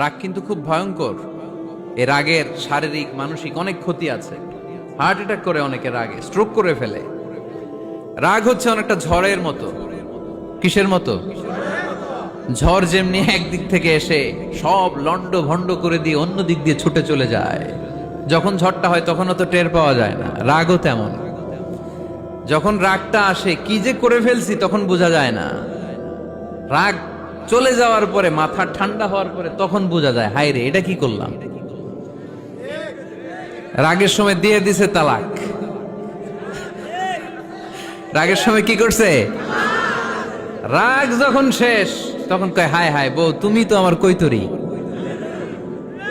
রাগ কিন্তু খুব ভয়ঙ্কর। এই রাগের শারীরিক মানসিক অনেক ক্ষতি আছে। হার্ট অ্যাটাক করে অনেকে রাগে, স্ট্রোক করে ফেলে। রাগ হচ্ছে অনেকটা ঝড়ের মতো। কিসের মতো? ঝড় যেমনি একদিক থেকে এসে সব লন্ড ভন্ড করে দিয়ে অন্য দিক দিয়ে ছুটে চলে যায়, যখন ঝড়টা হয় তখন তো টের পাওয়া যায় না। রাগও তেমন। যখন রাগটা আসে কি যে করে ফেলছি তখন বোঝা যায় না। রাগ চলে যাওয়ার পরে, মাথা ঠান্ডা হওয়ার পরে তখন বোঝা যায়, হায় রে এটা কি করলাম। রাগের সময় দিয়ে দিছে তালাক। রাগের সময় কি করছে? রাগ যখন শেষ তখন কয়, হায় হায় বউ, তুমি তো আমার কৈতরি,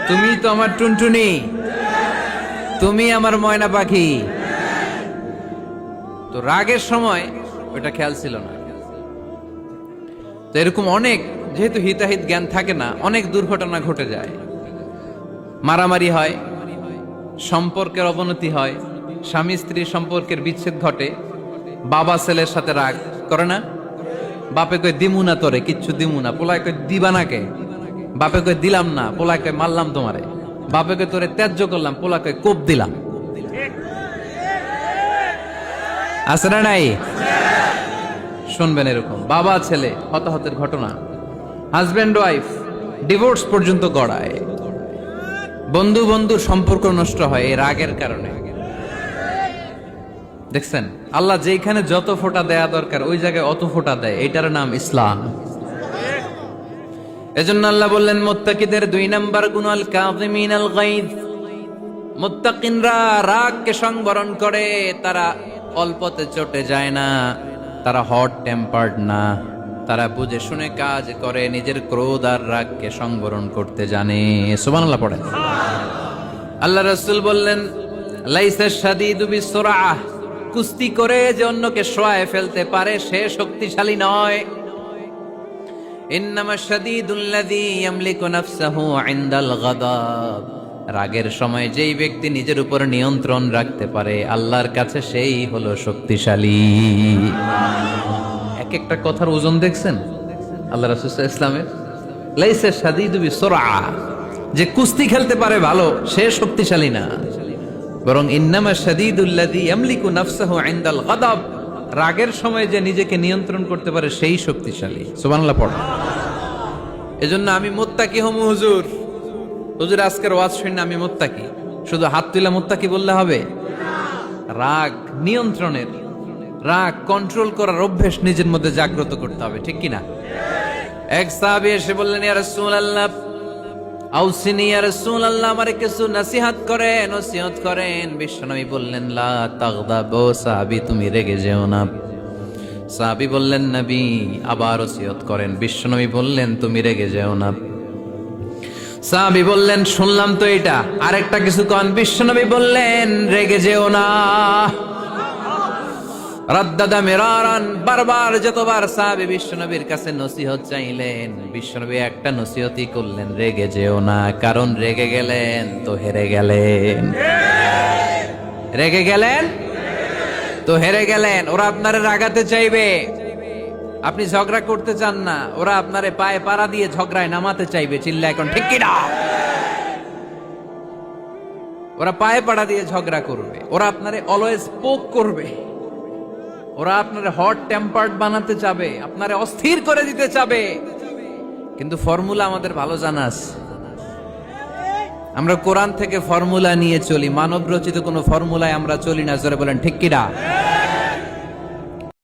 তুমি তো আমার টুনটুনি, তুমি আমার ময়না পাখি। তো রাগের সময় ওটা খেয়াল ছিল না। তো এরকম অনেক, যেহেতু হিতাহিত জ্ঞান থাকে না, অনেক দুর্ঘটনা ঘটে যায়। মারামারি হয়, সম্পর্কের অবনতি হয়, স্বামী স্ত্রীর সম্পর্কের বিচ্ছেদ ঘটে, বাবা ছেলের সাথে রাগ করে না। বাপে কয় দিমু না তোরে, কিচ্ছু দিমু না। পোলায় কয় দিবা না কে? বাপে কয় দিলাম না। পোলায় কয় মারলাম তোমারে। বাপে কয় তোরে ত্যায্য করলাম। পোলা কয় কোপ দিলাম। আছে না নাই? শুনবেন এরকম বাবা ছেলে হতাহতের ঘটনা, হাজব্যান্ড ওয়াইফ ডিভোর্স পর্যন্ত গড়ায়, বন্ধু বন্ধুর সম্পর্ক নষ্ট হয় এই রাগের কারণে। দেখছেন, আল্লাহ যেখানে যত ফোঁটা দেয়া দরকার ওই জায়গায় অত ফোঁটা দেয়। এটার নাম ইসলাম। এজন্য আল্লাহ বললেন, মুত্তাকিদের 2 নাম্বার গুণ আল কাযিমিনাল গায়জ। মুত্তাকিনরা রাগকে সংবরণ করে, তারা অল্পতে চটে যায় না, তারা হট টেম্পার্ড না, তারা বুঝে শুনে কাজ করে, নিজের ক্রোধ আর রাগকে সংবরণ করতে জানে। সুবহানাল্লাহ পড়েন। আল্লাহ রাসূল বললেন, লাইসা শাদীদু বিসরাআহ, কুস্তি করে যে অন্যকে শোয়ায় ফেলতে পারে সে শক্তিশালী নয়। ইন্নামা শাদীদুল্লাযী ইয়ামলিকু নাফসাহু ইনদাল গাদাব, রাগের সময় যেই ব্যক্তি নিজের উপর নিয়ন্ত্রণ রাখতে পারে আল্লাহর কাছে সেই হলো শক্তিশালী। এক একটা কথার ওজন দেখছেন আল্লাহ রাসূল সাল্লাল্লাহু আলাইহি ওয়াসাল্লামের। লাইসা শাদীদু বিসরাআহ, যে কুস্তি খেলতে পারে ভালো সে শক্তিশালী না, বরং ইন্নামা শাদীদুল্লাযী ইয়ামলিকু নাফসাহু ইনদাল গাদাব, রাগের সময় যে নিজেকে নিয়ন্ত্রণ করতে পারে সেই শক্তিশালী। সুবহানাল্লাহ পড়ো। এজন্য আমি মুত্তাকি হমু হুজুর। হুজুর আজকের ওয়াজ শুনে আমি মুত্তাকি, শুধু হাত তুলে মুত্তাকি বললে হবে? রাগ নিয়ন্ত্রণের, রাগ কন্ট্রোল করার অভ্যেস নিজের মধ্যে জাগ্রত করতে হবে, ঠিক কি না? এক সাহাবী এসে বললেন, ইয়া রাসূলুল্লাহ আউসিনি ইয়া রাসূলুল্লাহ, আমারে কিছু নসিহত করেন, নসিহত করেন। বিশ্বনবী বললেন, লা তাগদাব, ও সাহাবী তুমি রেগে যেও না। সাহাবী বললেন, নবী আবার নসিহত করেন। বিশ্বনবী বললেন, তুমি রেগে যেও না। সাহাবী বললেন, শুনলাম তো এটা, আরেকটা কিছু কন। বিশ্বনবী বললেন, রেগে যেও না। রাদ্দাদা মিরারান, বারবার যতবার সাহাবী বিশ্বনবীর কাছে নসিহত চাইলেন, বিশ্বনবী একটা নসিহতই করলেন, রেগে যেও না। কারণ রেগে গেলেন তো হেরে গেলেন। রেগে গেলেন তো হেরে গেলেন। ওরা আপনারে রাগাতে চাইবে, আপনি ঝগড়া করতে চান না, ওরা আপনারে পায়ে পাড়া দিয়ে ঝগড়ায় নামাতে চাইবে। চিল্লা এখন ঠিক কি না? ওরা পায়ে পাড়া দিয়ে ঝগড়া করবে, ওরা আপনারে অলওয়েজ পোক করবে, ওরা আপনারে হট টেম্পার্ড বানাতে চাবে, আপনারে অস্থির করে দিতে চাবে। কিন্তু ফর্মুলা আমাদের ভালো জানা আছে। আমরা কোরআন থেকে ফর্মুলা নিয়ে চলি, মানব রচিত কোনো ফর্মুলায় আমরা চলি না। জোরে বলেন ঠিক কি না?